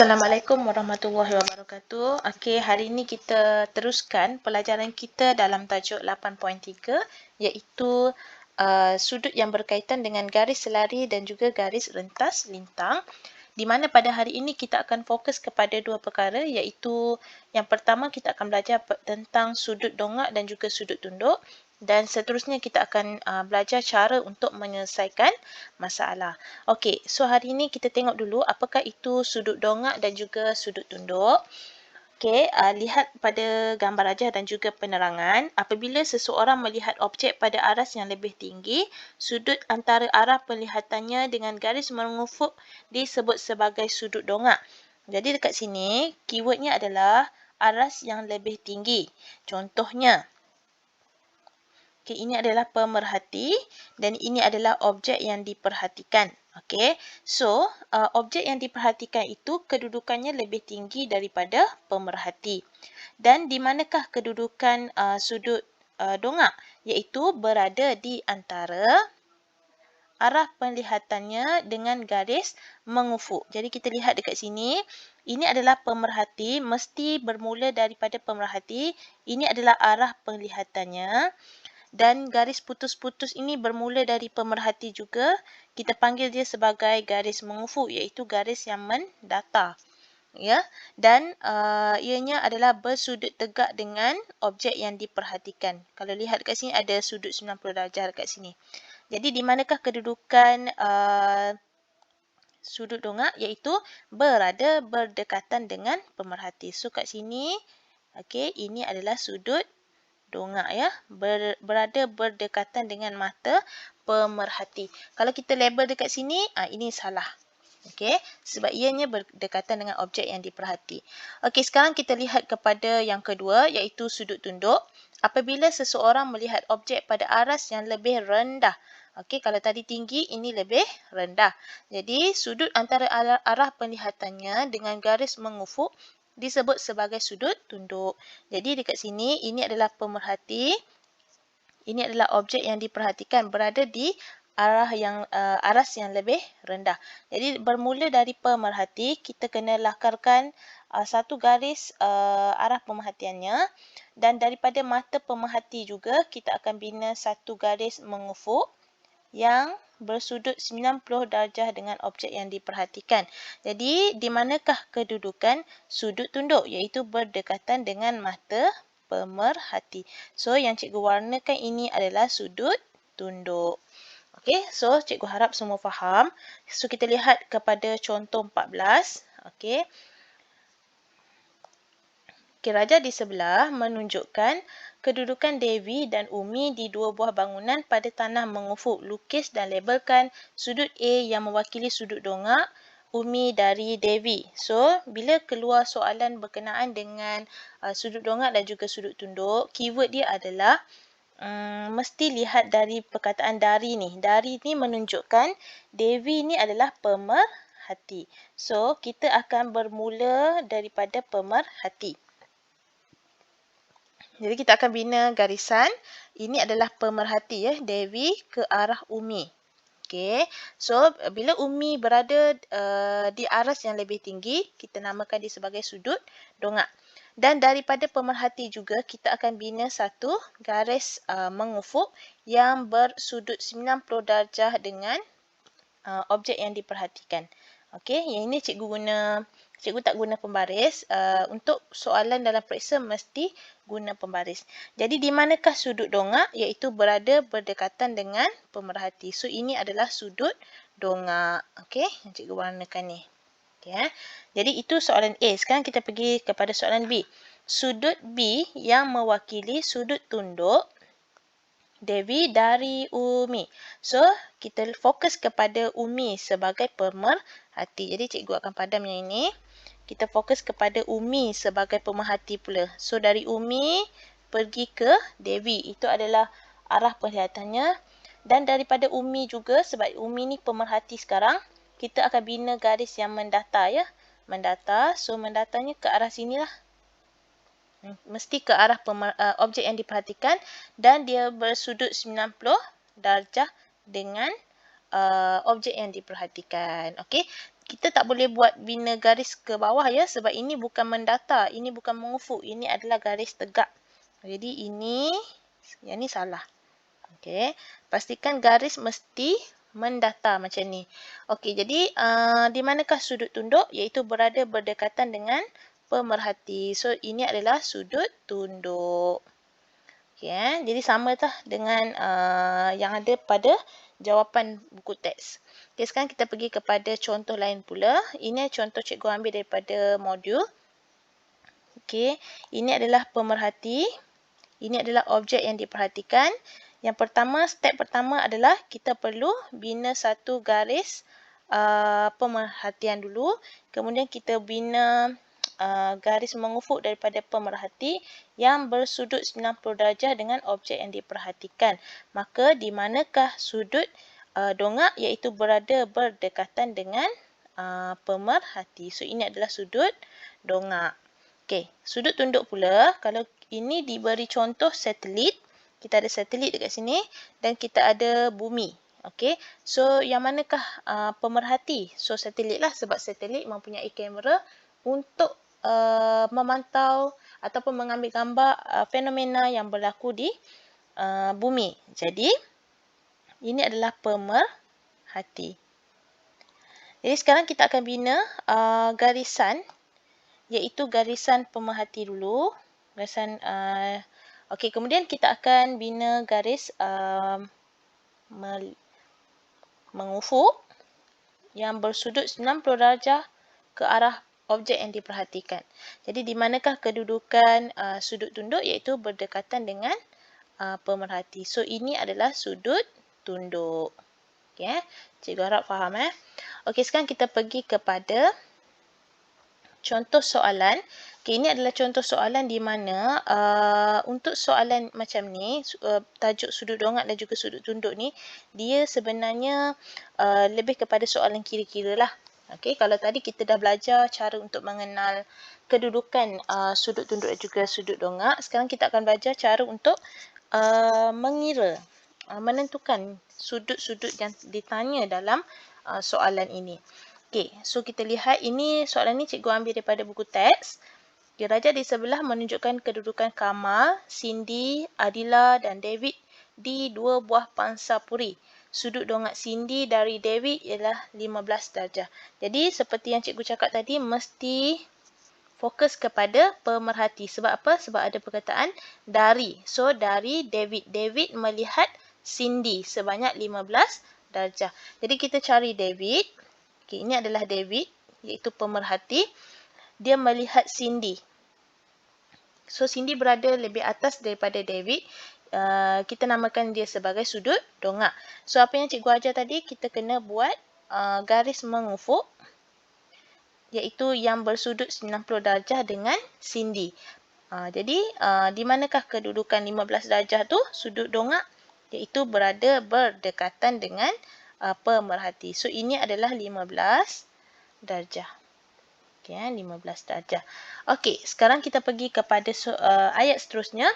Assalamualaikum warahmatullahi wabarakatuh. Okey, hari ini kita teruskan pelajaran kita dalam tajuk 8.3 iaitu sudut yang berkaitan dengan garis selari dan juga garis rentas lintang. Di mana pada hari ini kita akan fokus kepada dua perkara iaitu yang pertama kita akan belajar tentang sudut dongak dan juga sudut tunduk. Dan seterusnya kita akan belajar cara untuk menyelesaikan masalah. Okey, so hari ini kita tengok dulu apakah itu sudut dongak dan juga sudut tunduk. Okey, lihat pada gambar rajah dan juga penerangan. Apabila seseorang melihat objek pada aras yang lebih tinggi, sudut antara arah penglihatannya dengan garis mengufuk disebut sebagai sudut dongak. Jadi dekat sini, keywordnya adalah aras yang lebih tinggi. Contohnya, okay, ini adalah pemerhati dan ini adalah objek yang diperhatikan. Okey, so objek yang diperhatikan itu kedudukannya lebih tinggi daripada pemerhati. Dan di manakah kedudukan sudut dongak? Iaitu berada di antara arah penglihatannya dengan garis mengufuk. Jadi kita lihat dekat sini, ini adalah pemerhati, mesti bermula daripada pemerhati. Ini adalah arah penglihatannya. Dan garis putus-putus ini bermula dari pemerhati juga. Kita panggil dia sebagai garis mengufuk iaitu garis yang mendatar. Ya, dan ianya adalah bersudut tegak dengan objek yang diperhatikan. Kalau lihat kat sini ada sudut 90 darjah kat sini. Jadi di manakah kedudukan sudut dongak iaitu berada berdekatan dengan pemerhati. So kat sini, okey, ini adalah sudut dongak ya, berada berdekatan dengan mata pemerhati. Kalau kita label dekat sini, ini salah. Okey, sebab ianya berdekatan dengan objek yang diperhati. Okey, sekarang kita lihat kepada yang kedua iaitu sudut tunduk. Apabila seseorang melihat objek pada aras yang lebih rendah. Okey, kalau tadi tinggi, ini lebih rendah. Jadi, sudut antara arah penglihatannya dengan garis mengufuk disebut sebagai sudut tunduk. Jadi dekat sini, ini adalah pemerhati. Ini adalah objek yang diperhatikan berada di aras yang lebih rendah. Jadi bermula dari pemerhati, kita kena lakarkan satu garis arah pemerhatiannya. Dan daripada mata pemerhati juga, kita akan bina satu garis mengufuk yang bersudut 90 darjah dengan objek yang diperhatikan. Jadi, di manakah kedudukan sudut tunduk? Iaitu berdekatan dengan mata pemerhati. So, yang cikgu warnakan ini adalah sudut tunduk. Okey, so cikgu harap semua faham. So, kita lihat kepada contoh 14. Okey. Raja di sebelah menunjukkan kedudukan Devi dan Umi di dua buah bangunan pada tanah mengufuk. Lukis dan labelkan sudut A yang mewakili sudut dongak Umi dari Devi. So, bila keluar soalan berkenaan dengan sudut dongak dan juga sudut tunduk, keyword dia adalah mesti lihat dari perkataan dari ni. Dari ni menunjukkan Devi ni adalah pemerhati. So, kita akan bermula daripada pemerhati. Jadi kita akan bina garisan. Ini adalah pemerhati ya, Devi ke arah Umi. Okey. So bila Umi berada di aras yang lebih tinggi, kita namakan dia sebagai sudut dongak. Dan daripada pemerhati juga kita akan bina satu garis mengufuk yang bersudut 90 darjah dengan objek yang diperhatikan. Okey, yang ini cikgu tak guna pembaris. Untuk soalan dalam periksa mesti guna pembaris. Jadi di manakah sudut dongak? Iaitu berada berdekatan dengan pemerhati. So ini adalah sudut dongak. Okey, yang cikgu warnakan ni. Okay. Jadi itu soalan A. Sekarang kita pergi kepada soalan B. Sudut B yang mewakili sudut tunduk Devi dari Umi. So, kita fokus kepada Umi sebagai pemerhati. Jadi, cikgu akan padam yang ini. Kita fokus kepada Umi sebagai pemerhati pula. So, dari Umi pergi ke Devi. Itu adalah arah penglihatannya. Dan daripada Umi juga, sebab Umi ni pemerhati sekarang, kita akan bina garis yang mendatar ya. Mendatar. So, mendatarnya ke arah sinilah. Mesti ke arah objek yang diperhatikan dan dia bersudut 90 darjah dengan objek yang diperhatikan. Okey. kita tak boleh buat bina garis ke bawah ya, sebab ini bukan mendata, ini bukan mengufuk, ini adalah garis tegak. Jadi ini, yang ni salah. Okey, pastikan garis mesti mendata macam ni. Okey, jadi di manakah sudut tunduk? Iaitu berada berdekatan dengan pemerhati. So, ini adalah sudut tunduk. Okay, jadi sama tah dengan yang ada pada jawapan buku teks. Okay, sekarang kita pergi kepada contoh lain pula. Ini contoh cikgu ambil daripada modul. Okay, ini adalah pemerhati. Ini adalah objek yang diperhatikan. Yang pertama, step pertama adalah kita perlu bina satu garis pemerhatian dulu. Kemudian kita bina garis mengufuk daripada pemerhati yang bersudut 90 darjah dengan objek yang diperhatikan. Maka di manakah sudut dongak, iaitu berada berdekatan dengan pemerhati. So ini adalah sudut dongak. Okey, sudut tunduk pula, kalau ini diberi contoh satelit, kita ada satelit dekat sini dan kita ada bumi. Okey, so yang manakah pemerhati? So satelit lah, sebab satelit mempunyai kamera untuk memantau ataupun mengambil gambar fenomena yang berlaku di bumi. Jadi, ini adalah pemerhati. Jadi, sekarang kita akan bina garisan, iaitu garisan pemerhati dulu. Garisan, okey, kemudian kita akan bina garis mengufuk yang bersudut 90 darjah ke arah objek yang diperhatikan. Jadi di manakah kedudukan sudut tunduk, iaitu berdekatan dengan pemerhati. So ini adalah sudut tunduk. Okey, cikgu harap faham Okey, sekarang kita pergi kepada contoh soalan. Okey, ini adalah contoh soalan di mana untuk soalan macam ni, tajuk sudut dongak dan juga sudut tunduk ni, dia sebenarnya lebih kepada soalan kira-kira lah. Okey, kalau tadi kita dah belajar cara untuk mengenal kedudukan sudut tunduk dan juga sudut dongak, sekarang kita akan belajar cara untuk mengira, menentukan sudut-sudut yang ditanya dalam soalan ini. Okey, so kita lihat ini soalan ni cikgu ambil daripada buku teks. Dirajah di sebelah menunjukkan kedudukan Kamal, Cindy, Adila dan David di dua buah pangsa puri. Sudut dongak Cindy dari David ialah 15 darjah. Jadi seperti yang cikgu cakap tadi, mesti fokus kepada pemerhati. Sebab apa? Sebab ada perkataan dari. So dari David. David melihat Cindy sebanyak 15 darjah. Jadi kita cari David. Okay, ini adalah David, iaitu pemerhati. Dia melihat Cindy. So Cindy berada lebih atas daripada David. Kita namakan dia sebagai sudut dongak. So apa yang cikgu ajar tadi, kita kena buat garis mengufuk, iaitu yang bersudut 90 darjah dengan Cindy. Jadi di manakah kedudukan 15 darjah tu sudut dongak, iaitu berada berdekatan dengan pemerhati. So ini adalah 15 darjah. Okey, 15 darjah. Okey, sekarang kita pergi kepada ayat seterusnya.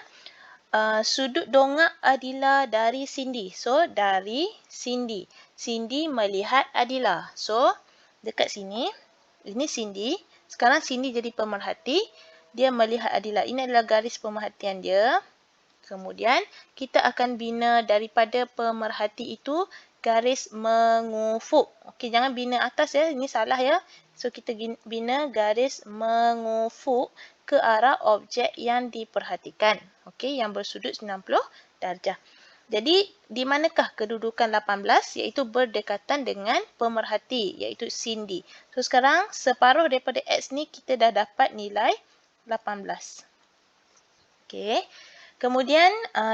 Sudut dongak Adila dari Cindy. So, dari Cindy. Cindy melihat Adila. So, dekat sini, ini Cindy. Sekarang Cindy jadi pemerhati. Dia melihat Adila. Ini adalah garis pemerhatian dia. Kemudian, kita akan bina daripada pemerhati itu garis mengufuk. Okey, jangan bina atas ya. Ini salah ya. So, kita bina garis mengufuk ke arah objek yang diperhatikan. Okey, yang bersudut 90 darjah. Jadi, di manakah kedudukan 18, iaitu berdekatan dengan pemerhati, iaitu Cindy. So, sekarang separuh daripada X ni kita dah dapat nilai 18. Okey. Kemudian,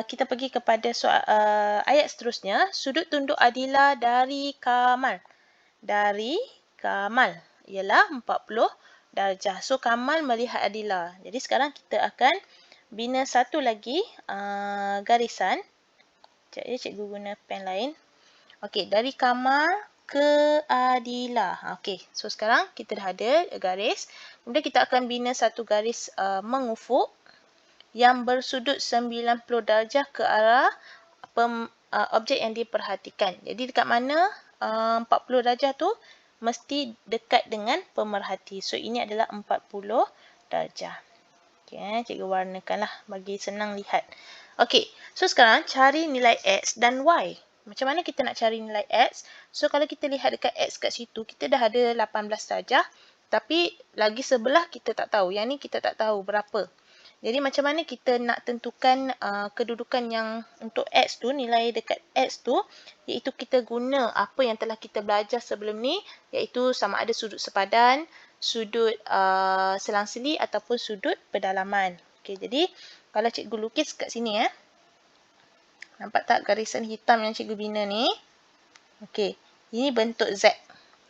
kita pergi kepada ayat seterusnya. Sudut tunduk Adila dari Kamal. Dari Kamal ialah 40 darjah. So, Kamal melihat Adila. Jadi, sekarang kita akan bina satu lagi garisan. Sekejap ya, cikgu guna pen lain. Okey, dari Kamal ke Adila. Okey, so sekarang kita dah ada garis. Kemudian kita akan bina satu garis mengufuk yang bersudut 90 darjah ke arah objek yang diperhatikan. Jadi, dekat mana 40 darjah tu? mesti dekat dengan pemerhati. So, ini adalah 40 darjah. Okay, cikgu warnakanlah bagi senang lihat. Okey, so sekarang cari nilai X dan Y. Macam mana kita nak cari nilai X? So, kalau kita lihat dekat X kat situ, kita dah ada 18 darjah. Tapi lagi sebelah kita tak tahu. Yang ni kita tak tahu berapa. Jadi macam mana kita nak tentukan kedudukan yang untuk X tu, nilai dekat X tu, iaitu kita guna apa yang telah kita belajar sebelum ni, iaitu sama ada sudut sepadan, sudut selang-seli ataupun sudut pedalaman. Okey, jadi kalau cikgu lukis kat sini nampak tak garisan hitam yang cikgu bina ni? Okey, ini bentuk Z,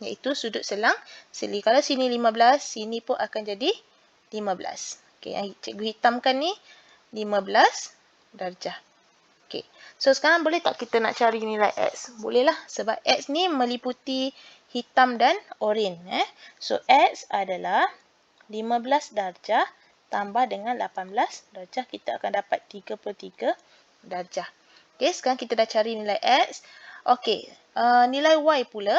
iaitu sudut selang-seli. Kalau sini 15, sini pun akan jadi 15. Okey, yang cikgu hitamkan ni 15 darjah. Okey. So sekarang boleh tak kita nak cari nilai X? Bolehlah, sebab X ni meliputi hitam dan oranye. So X adalah 15 darjah tambah dengan 18 darjah, kita akan dapat 33 darjah. Okey, sekarang kita dah cari nilai X. Okey, nilai Y pula.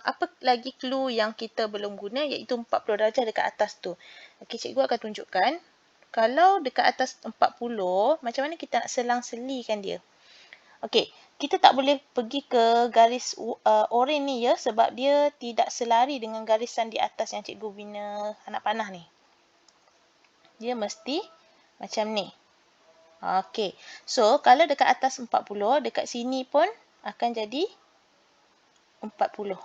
Apa lagi clue yang kita belum guna, iaitu 40 darjah dekat atas tu. Okey, cikgu akan tunjukkan. Kalau dekat atas 40, macam mana kita nak selang-selikan dia? Okey, kita tak boleh pergi ke garis oranye ni ya, sebab dia tidak selari dengan garisan di atas yang cikgu bina anak panah ni. Dia mesti macam ni. Okey, so kalau dekat atas 40, dekat sini pun akan jadi 40.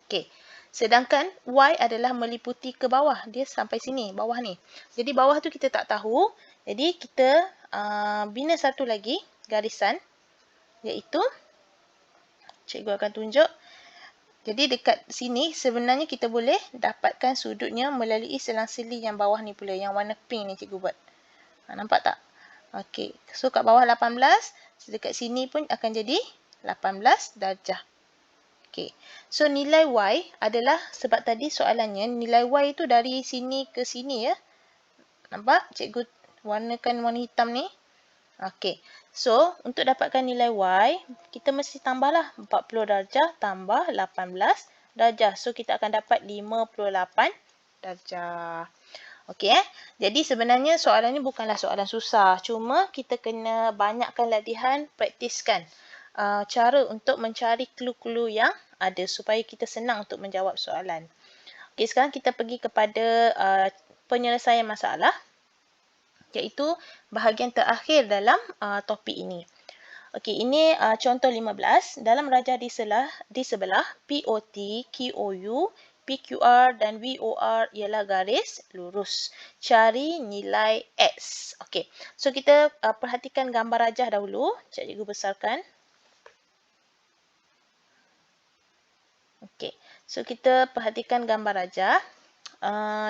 Okey. Sedangkan Y adalah meliputi ke bawah. Dia sampai sini, bawah ni. Jadi bawah tu kita tak tahu. Jadi kita bina satu lagi garisan, iaitu cikgu akan tunjuk. Jadi dekat sini sebenarnya kita boleh dapatkan sudutnya melalui selang-seli yang bawah ni pula, yang warna pink ni cikgu buat. Nampak tak? Okey. So kat bawah 18, dekat sini pun akan jadi 18 darjah. Okey, so nilai Y adalah, sebab tadi soalannya nilai Y itu dari sini ke sini ya. Nampak? Cikgu warnakan warna hitam ni. Okey, so untuk dapatkan nilai Y, kita mesti tambahlah 40 darjah tambah 18 darjah. So kita akan dapat 58 darjah. Okey Jadi sebenarnya soalan ni bukanlah soalan susah. Cuma kita kena banyakkan latihan, praktiskan cara untuk mencari clue-clue yang ada supaya kita senang untuk menjawab soalan. Okey, sekarang kita pergi kepada penyelesaian masalah, iaitu bahagian terakhir dalam topik ini. Okey, ini contoh 15. Dalam rajah di sebelah POT, QOU, PQR dan VOR ialah garis lurus. Cari nilai X. Okey, so kita perhatikan gambar rajah dahulu. Cikgu besarkan. Okey, so kita perhatikan gambar rajah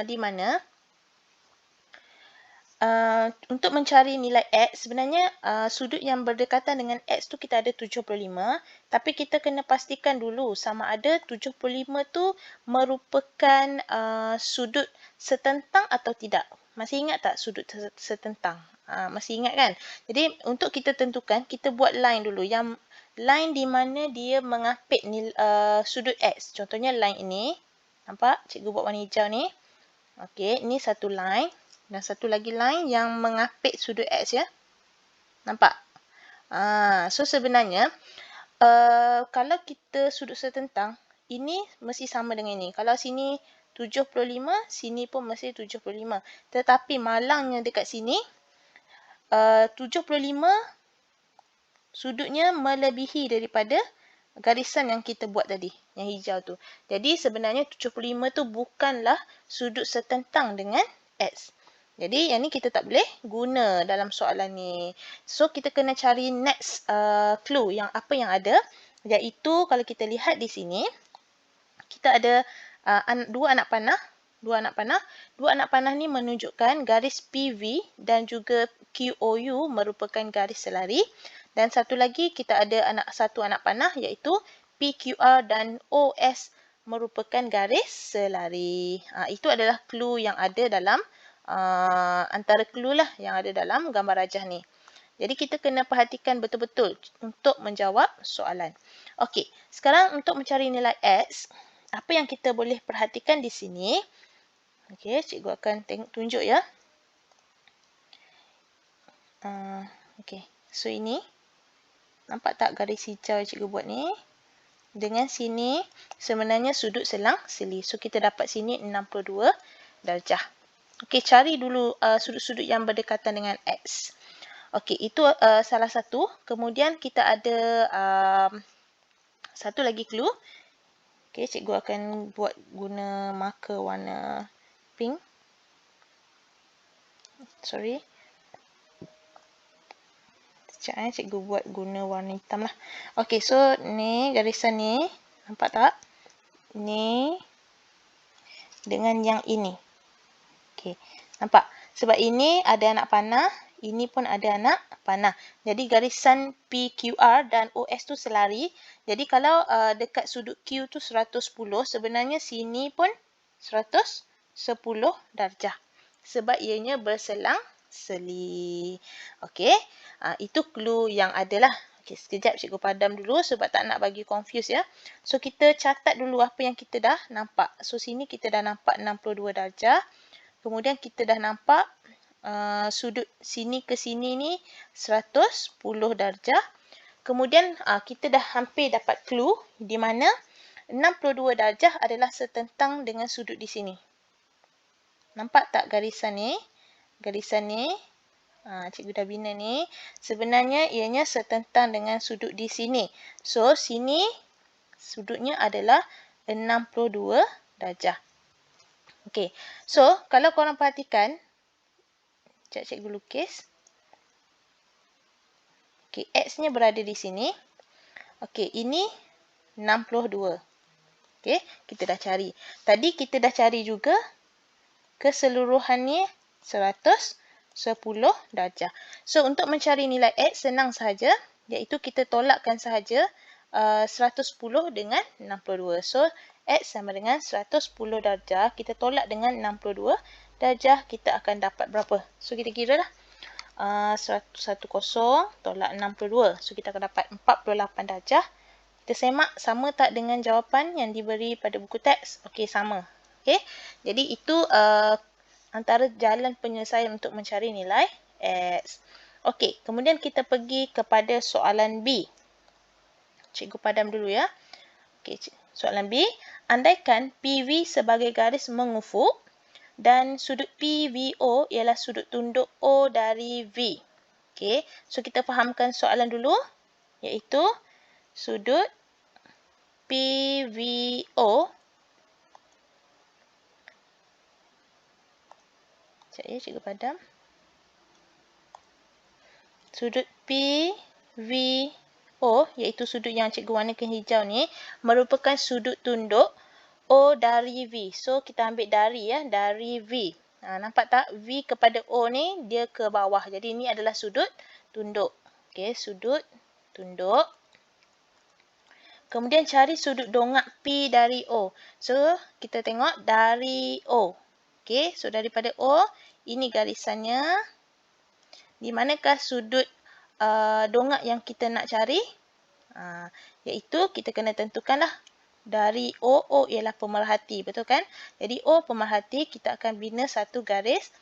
di mana untuk mencari nilai X, sebenarnya sudut yang berdekatan dengan X tu kita ada 75, tapi kita kena pastikan dulu sama ada 75 tu merupakan sudut setentang atau tidak. Masih ingat tak sudut setentang? Masih ingat kan? Jadi untuk kita tentukan, kita buat line dulu. Yang line di mana dia mengapit sudut X. Contohnya line ini. Nampak? Cikgu buat warna hijau ni. Okey, ini satu line. Dan satu lagi line yang mengapit sudut X ya. Nampak? So sebenarnya, kalau kita sudut setentang, ini mesti sama dengan ini. Kalau sini 75, sini pun mesti 75. Tetapi malangnya dekat sini, 75 sudutnya melebihi daripada garisan yang kita buat tadi, yang hijau tu. Jadi sebenarnya 75 tu bukanlah sudut setentang dengan X. Jadi yang ni kita tak boleh guna dalam soalan ni. So kita kena cari next clue yang apa yang ada, iaitu kalau kita lihat di sini, kita ada dua anak panah. Dua anak panah ni menunjukkan garis PV dan juga QOU merupakan garis selari. Dan satu lagi kita ada satu anak panah, iaitu PQR dan OS merupakan garis selari. Itu adalah clue yang ada dalam antara clue lah yang ada dalam gambar rajah ni. Jadi kita kena perhatikan betul-betul untuk menjawab soalan. Okey, sekarang untuk mencari nilai X, apa yang kita boleh perhatikan di sini? Okey, cikgu akan tunjuk ya. Okey, so ini nampak tak garis hijau cikgu buat ni? Dengan sini sebenarnya sudut selang seli. So kita dapat sini 62 darjah. Okey, cari dulu sudut-sudut yang berdekatan dengan X. Okey, itu salah satu. Kemudian kita ada satu lagi clue. Okey, cikgu akan buat guna marker warna pink. Sorry. Sekejap cikgu buat guna warna hitam lah. Okey, so ni garisan ni. Nampak tak? Ni dengan yang ini. Okey, nampak? Sebab ini ada anak panah. Ini pun ada anak panah. Jadi garisan PQR dan OS tu selari. Jadi kalau dekat sudut Q tu 110, sebenarnya sini pun 110 darjah. Sebab ianya berselang seli. Okey, itu clue yang ada lah. Okey, sekejap cikgu padam dulu sebab tak nak bagi confuse ya. So kita catat dulu apa yang kita dah nampak. So sini kita dah nampak 62 darjah. Kemudian kita dah nampak sudut sini ke sini ni 110 darjah. Kemudian kita dah hampir dapat clue di mana 62 darjah adalah setentang dengan sudut di sini. Nampak tak garisan ni? Garisan ni, cikgu dah bina ni. Sebenarnya ianya setentang dengan sudut di sini. So, sini sudutnya adalah 62 darjah. Okey, so kalau korang perhatikan, sekejap cikgu lukis. Okey, X-nya berada di sini. Okey, ini 62. Okey, kita dah cari. Tadi kita dah cari juga keseluruhannya 110 darjah. So, untuk mencari nilai X senang sahaja, iaitu kita tolakkan sahaja 110 dengan 62. So, X sama dengan 110 darjah. Kita tolak dengan 62 darjah, kita akan dapat berapa? So, kita kira lah. 110 tolak 62. So, kita akan dapat 48 darjah. Kita semak sama tak dengan jawapan yang diberi pada buku teks? Okey, sama. Okey, jadi itu antara jalan penyelesaian untuk mencari nilai X. Okey, kemudian kita pergi kepada soalan B. Cikgu padam dulu ya. Okey, soalan B. Andaikan PV sebagai garis mengufuk dan sudut PVO ialah sudut tunduk O dari V. Okey, so kita fahamkan soalan dulu, iaitu sudut PVO. Sekejap ya, cikgu padam. Sudut PVO, iaitu sudut yang cikgu warnakan hijau ni, merupakan sudut tunduk O dari V. So, kita ambil dari ya, dari V. Nampak tak? V kepada O ni, dia ke bawah. Jadi, ini adalah sudut tunduk. Okey, sudut tunduk. Kemudian, cari sudut dongak P dari O. So, kita tengok dari O. Okey, so daripada O, ini garisannya. Di manakah sudut dongak yang kita nak cari? Iaitu kita kena tentukanlah dari O. O ialah pemerhati, betul kan? Jadi O pemerhati, kita akan bina satu garis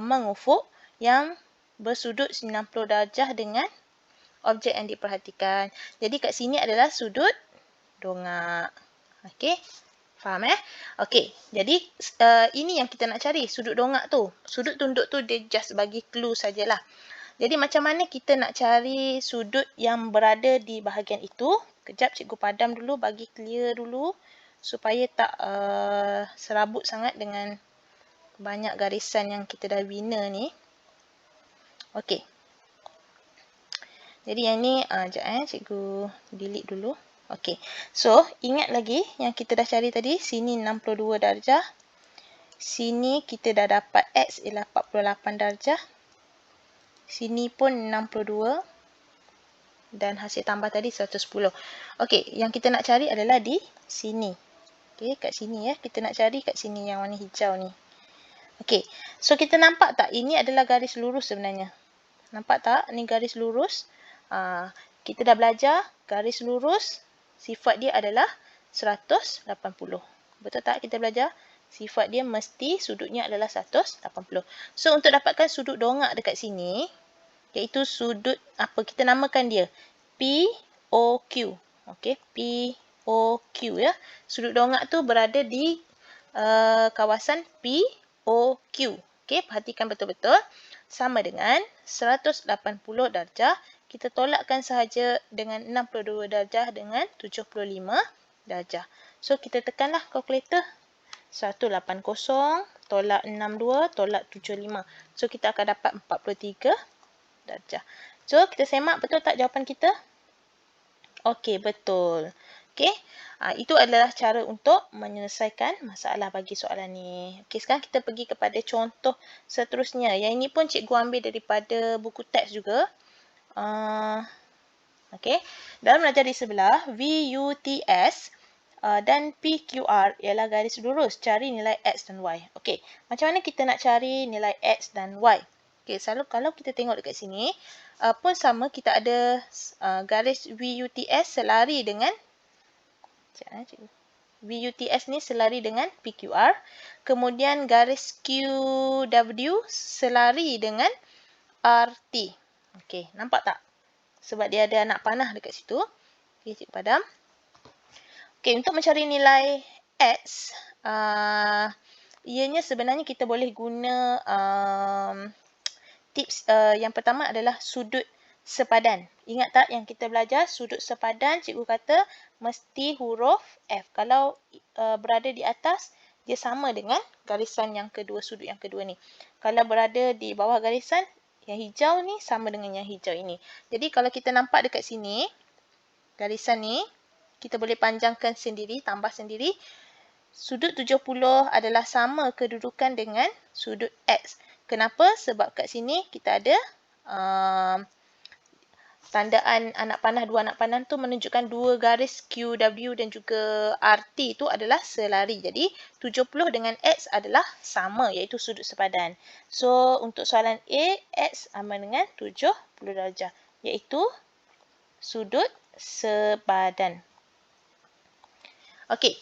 mengufuk yang bersudut 90 darjah dengan objek yang diperhatikan. Jadi kat sini adalah sudut dongak. Okey, faham Okey, jadi ini yang kita nak cari, sudut dongak tu. Sudut tunduk tu dia just bagi clue sajalah. Jadi macam mana kita nak cari sudut yang berada di bahagian itu? Kejap cikgu padam dulu, bagi clear dulu supaya tak serabut sangat dengan banyak garisan yang kita dah bina ni. Okey. Jadi yang ni, sekejap cikgu delete dulu. Okey, so ingat lagi yang kita dah cari tadi, sini 62 darjah. Sini kita dah dapat X ialah 48 darjah. Sini pun 62. Dan hasil tambah tadi 110. Okey, yang kita nak cari adalah di sini. Okey, kat sini ya. Kita nak cari kat sini yang warna hijau ni. Okey, so kita nampak tak? Ini adalah garis lurus sebenarnya. Nampak tak? Ni garis lurus. Kita dah belajar garis lurus, sifat dia adalah 180. Betul tak kita belajar? Sifat dia mesti sudutnya adalah 180. So, untuk dapatkan sudut dongak dekat sini, iaitu sudut apa? Kita namakan dia POQ. Okey, POQ ya. Sudut dongak tu berada di kawasan POQ. Okey, perhatikan betul-betul. Sama dengan 180 darjah. Kita tolakkan sahaja dengan 62 darjah dengan 75 darjah. So, kita tekanlah kalkulator. 180 tolak 62 tolak 75. So, kita akan dapat 43 darjah. So, kita semak betul tak jawapan kita? Okey, betul. Okey, itu adalah cara untuk menyelesaikan masalah bagi soalan ni. Okey, sekarang kita pergi kepada contoh seterusnya. Yang ini pun cikgu ambil daripada buku teks juga. Okey, dalam belajar di sebelah, VUTS dan PQR ialah garis lurus. Cari nilai X dan Y. Okey, macam mana kita nak cari nilai X dan Y? Okey, selalu kalau kita tengok dekat sini, pun sama, kita ada garis VUTS selari dengan VUTS ni selari dengan PQR. Kemudian garis QW selari dengan RT. Okey, nampak tak? Sebab dia ada anak panah dekat situ. Okey, cikgu padam. Okey, untuk mencari nilai X, ianya sebenarnya kita boleh guna tips yang pertama adalah sudut sepadan. Ingat tak yang kita belajar sudut sepadan, cikgu kata mesti huruf F. Kalau berada di atas, dia sama dengan garisan yang kedua, sudut yang kedua ni. Kalau berada di bawah garisan, yang hijau ni sama dengan yang hijau ini. Jadi kalau kita nampak dekat sini, garisan ni, kita boleh panjangkan sendiri, tambah sendiri. Sudut 70 adalah sama kedudukan dengan sudut X. Kenapa? Sebab kat sini kita ada tandaan anak panah, dua anak panah tu menunjukkan dua garis QW dan juga RT tu adalah selari. Jadi 70 dengan X adalah sama, iaitu sudut sepadan. So untuk soalan A, X sama dengan 70 darjah, iaitu sudut sepadan. Okey,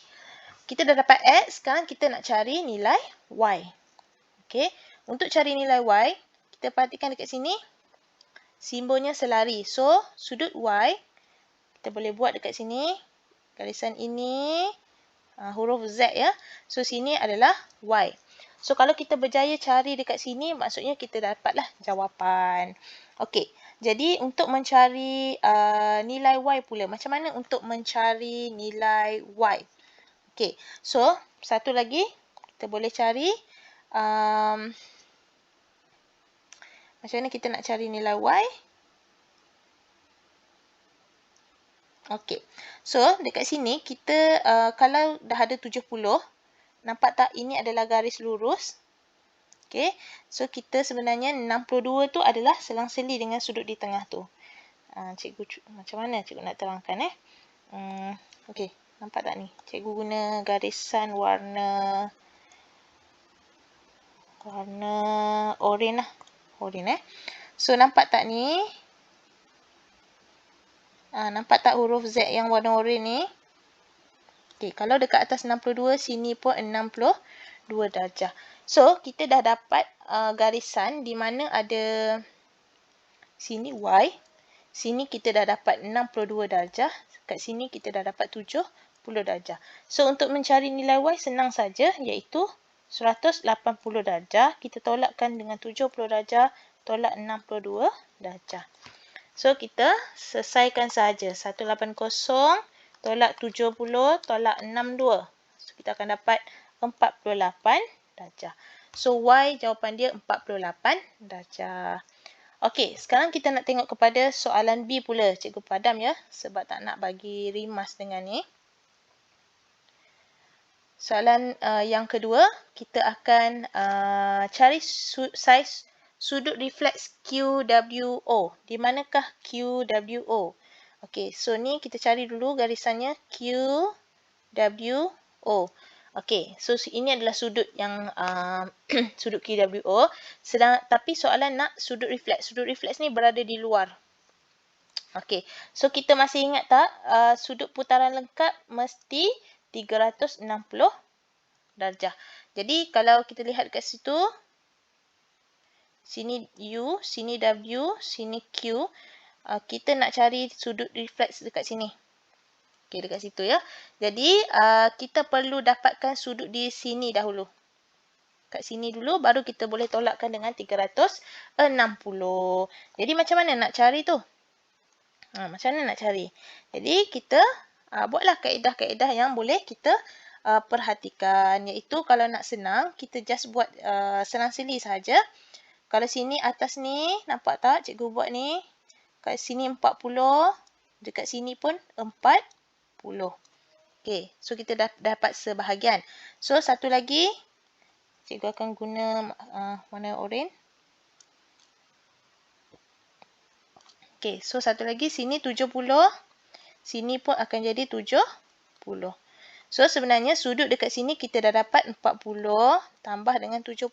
kita dah dapat X, sekarang kita nak cari nilai Y. Okey, untuk cari nilai Y, kita perhatikan dekat sini, simbolnya selari. So, sudut Y, kita boleh buat dekat sini, garisan ini, huruf Z ya. So, sini adalah Y. So, kalau kita berjaya cari dekat sini, maksudnya kita dapatlah jawapan. Okey, jadi untuk mencari nilai Y pula, macam mana untuk mencari nilai Y? Okey, so, satu lagi, kita boleh cari, macam mana kita nak cari nilai Y? Okey. So, dekat sini kita kalau dah ada 70, nampak tak ini adalah garis lurus. Okey. So, kita sebenarnya 62 tu adalah selang-seli dengan sudut di tengah tu. Cikgu macam mana cikgu nak terangkan okey, nampak tak ni? Cikgu guna garisan warna oranye lah. Oranye So, nampak tak ni? Nampak tak huruf Z yang warna oranye ni? Okey, kalau dekat atas 62, sini pun 62 darjah. So, kita dah dapat garisan di mana ada sini Y. Sini kita dah dapat 62 darjah. Kat sini kita dah dapat 70 darjah. So, untuk mencari nilai Y senang saja, iaitu 180 darjah. Kita tolakkan dengan 70 darjah, tolak 62 darjah. So, kita selesaikan sahaja. 180 tolak 70 tolak 62. So, kita akan dapat 48 darjah. So, Y jawapan dia 48 darjah. Okey, sekarang kita nak tengok kepada soalan B pula. Cikgu padam ya, sebab tak nak bagi rimas dengan ni. Soalan yang kedua, kita akan cari saiz sudut refleks QWO. Di manakah QWO? Okey, so ni kita cari dulu garisannya QWO. Okey, so ini adalah sudut yang sudut QWO. Tapi soalan nak sudut refleks. Sudut refleks ni berada di luar. Okey, so kita masih ingat tak sudut putaran lengkap mesti 360 darjah. Jadi kalau kita lihat kat situ, sini U, sini W, sini Q, kita nak cari sudut refleks dekat sini. Okey, dekat situ ya. Jadi kita perlu dapatkan sudut di sini dahulu. Kat sini dulu baru kita boleh tolakkan dengan 360. Jadi macam mana nak cari tu? Macam mana nak cari? Jadi kita buatlah kaedah-kaedah yang boleh kita perhatikan. Iaitu kalau nak senang, kita just buat senang sili saja. Kalau sini atas ni, nampak tak cikgu buat ni? Kat sini 40, dekat sini pun 40. Okey, so kita dapat sebahagian. So satu lagi, cikgu akan guna warna oranye. Okey, so satu lagi sini 70, sini pun akan jadi 70. So sebenarnya sudut dekat sini kita dah dapat 40 tambah dengan 70.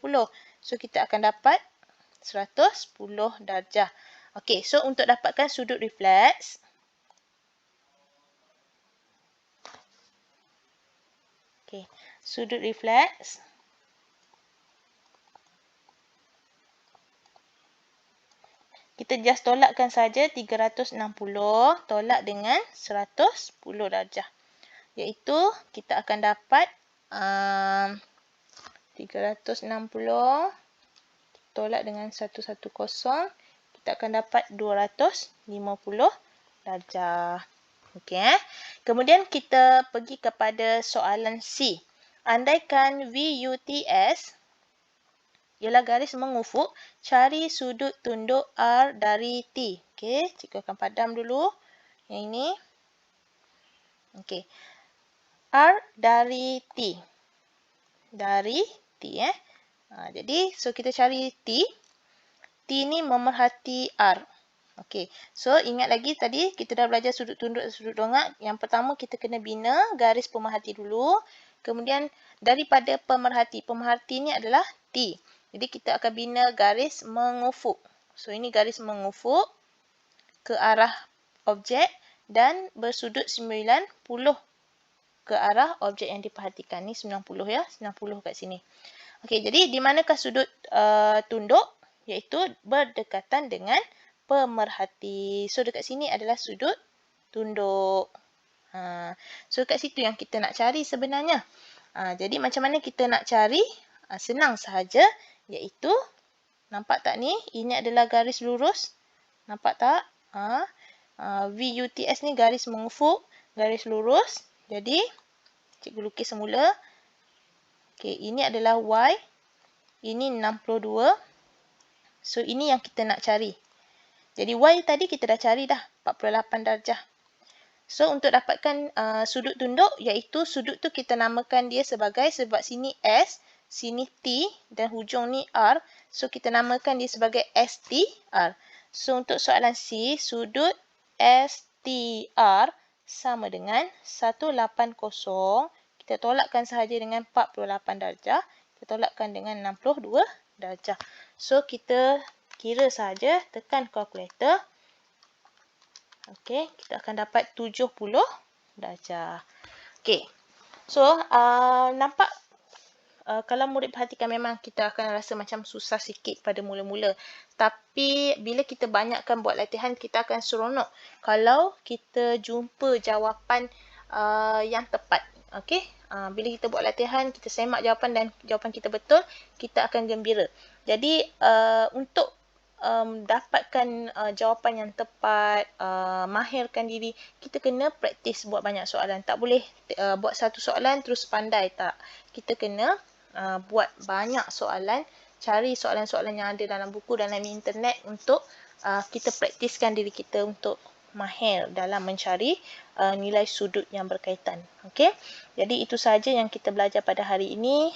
So kita akan dapat 110 darjah. Okey, so untuk dapatkan sudut refleks, okey, sudut refleks kita just tolakkan saja 360 tolak dengan 110 darjah. Iaitu kita akan dapat 360 tolak dengan 110, kita akan dapat 250 darjah. Okey. Kemudian kita pergi kepada soalan C. Andaikan VUTS ialah garis mengufuk, cari sudut tunduk R dari T. Okey, cikgu akan padam dulu yang ini. Okey. R dari T. Dari T jadi so kita cari T. T ni memerhati R. Okey. So ingat lagi tadi kita dah belajar sudut tunduk dan sudut dongak. Yang pertama kita kena bina garis pemerhati dulu. Kemudian daripada pemerhati. Pemerhati ni adalah T. Jadi kita akan bina garis mengufuk. So ini garis mengufuk ke arah objek dan bersudut 90 ke arah objek yang diperhatikan. Ni 90 ya, 90 kat sini. Okey, jadi di manakah sudut tunduk? Iaitu berdekatan dengan pemerhati. So dekat sini adalah sudut tunduk. So kat situ yang kita nak cari sebenarnya. Jadi macam mana kita nak cari? Senang sahaja. Iaitu, nampak tak ni? Ini adalah garis lurus. Nampak tak? VUTS ni garis mengufuk, garis lurus. Jadi, cikgu lukis semula. Okey, ini adalah Y. Ini 62. So, ini yang kita nak cari. Jadi, Y tadi kita dah cari dah. 48 darjah. So, untuk dapatkan sudut tunduk, iaitu sudut tu kita namakan dia sebagai, sebab sini S, sini T dan hujung ni R. So, kita namakan dia sebagai STR. So, untuk soalan C, sudut STR sama dengan 180. Kita tolakkan sahaja dengan 48 darjah. Kita tolakkan dengan 62 darjah. So, kita kira sahaja, tekan kalkulator. Okey, kita akan dapat 70 darjah. Okey. So, nampak kalau murid perhatikan memang kita akan rasa macam susah sikit pada mula-mula. Tapi bila kita banyakkan buat latihan, kita akan seronok kalau kita jumpa jawapan yang tepat. Okey, bila kita buat latihan, kita semak jawapan dan jawapan kita betul, kita akan gembira. Jadi untuk dapatkan jawapan yang tepat, mahirkan diri, kita kena praktis buat banyak soalan. Tak boleh buat satu soalan terus pandai, tak. Kita kena buat banyak soalan, cari soalan-soalan yang ada dalam buku, dalam internet untuk kita praktiskan diri kita untuk mahir dalam mencari nilai sudut yang berkaitan. Okey, jadi itu sahaja yang kita belajar pada hari ini.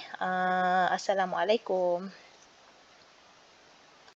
Assalamualaikum.